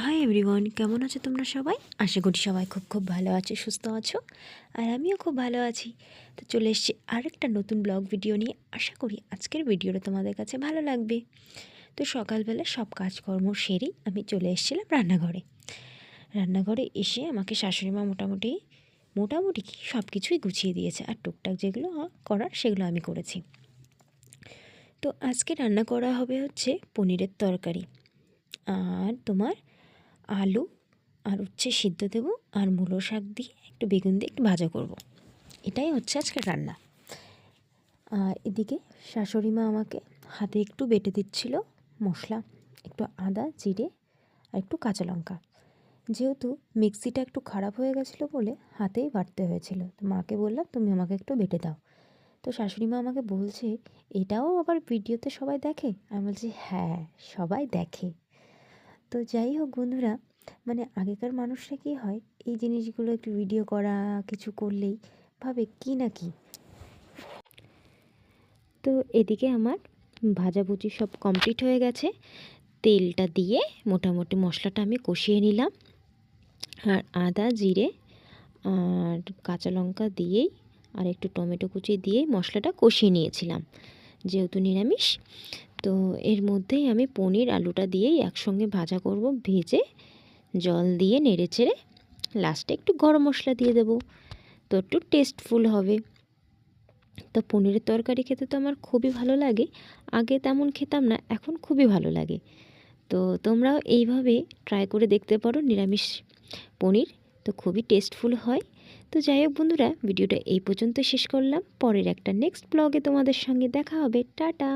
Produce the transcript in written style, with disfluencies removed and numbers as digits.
Hi everyone, কেমন আছো তোমরা সবাই? আশা করি সবাই খুব ভালো আছো, সুস্থ আছো। আর আমিও খুব ভালো আছি। তো চলে এসেছি আরেকটা নতুন ব্লগ ভিডিও নিয়ে। আশা করি আজকের ভিডিওটা তোমাদের কাছে ভালো লাগবে। তো সকালবেলা সব কাজকর্ম সেরেই আমি চলে এসেছিলাম রান্নাঘরে এসে আমাকে শাশুড়িমা মোটামুটি কি সব কিছুই গুছিয়ে দিয়েছে, আর টুকটাক যেগুলো করার সেগুলো আমি করেছি। তো আজকে রান্না করা হবে হচ্ছে পনিরের তরকারি, আর তোমার আলু আর উচ্ছে সিদ্ধ দেবো, আর মূলো শাক দিয়ে একটু বেগুন দিয়ে একটু ভাজা করব। এটাই হচ্ছে আজকে রান্না। আর এদিকে শাশুড়ি মা আমাকে হাতে একটু বেটে দিচ্ছিল মশলা, একটু আদা জিরে আর একটু কাঁচা লঙ্কা। যেহেতু মিক্সিটা একটু খারাপ হয়ে গেছিলো বলে হাতেই বাটতে হয়েছিল, তো মাকে বললাম তুমি আমাকে একটু বেটে দাও। তো শাশুড়ি মা আমাকে বলছে এটাও আবার ভিডিওতে সবাই দেখে? আমি বলছি হ্যাঁ, সবাই দেখে। তো যাই হোক বন্ধুরা, মানে আগেকার মানুষরা কী হয়, এই জিনিসগুলো একটু ভিডিও করা কিছু করলেই ভাবে কি না কি। তো এদিকে আমার ভাজাভুজি সব কমপ্লিট হয়ে গেছে। তেলটা দিয়ে মোটামুটি মশলাটা আমি কষিয়ে নিলাম, আর আদা জিরে আর কাঁচা লঙ্কা দিয়েই আর একটু টমেটো কুচি দিয়েই মশলাটা কষিয়ে নিয়েছিলাম, যেহেতু নিরামিষ। তো এর মধ্যেই আমি পনির আলুটা দিয়েই একসঙ্গে ভাজা করব, ভেজে জল দিয়ে নেড়ে চেড়ে লাস্টে একটু গরম মশলা দিয়ে দেবো, তো একটু টেস্টফুল হবে। তো পনিরের তরকারি খেতে তো আমার খুবই ভালো লাগে, আগে তেমন খেতাম না, এখন খুবই ভালো লাগে। তো তোমরাও এইভাবে ট্রাই করে দেখতে পারো নিরামিষ পনির, তো খুবই টেস্টফুল হয়। তো যাই হোক বন্ধুরা, ভিডিওটা এই পর্যন্ত শেষ করলাম। পরের একটা নেক্সট ব্লগে তোমাদের সঙ্গে দেখা হবে। টাটা।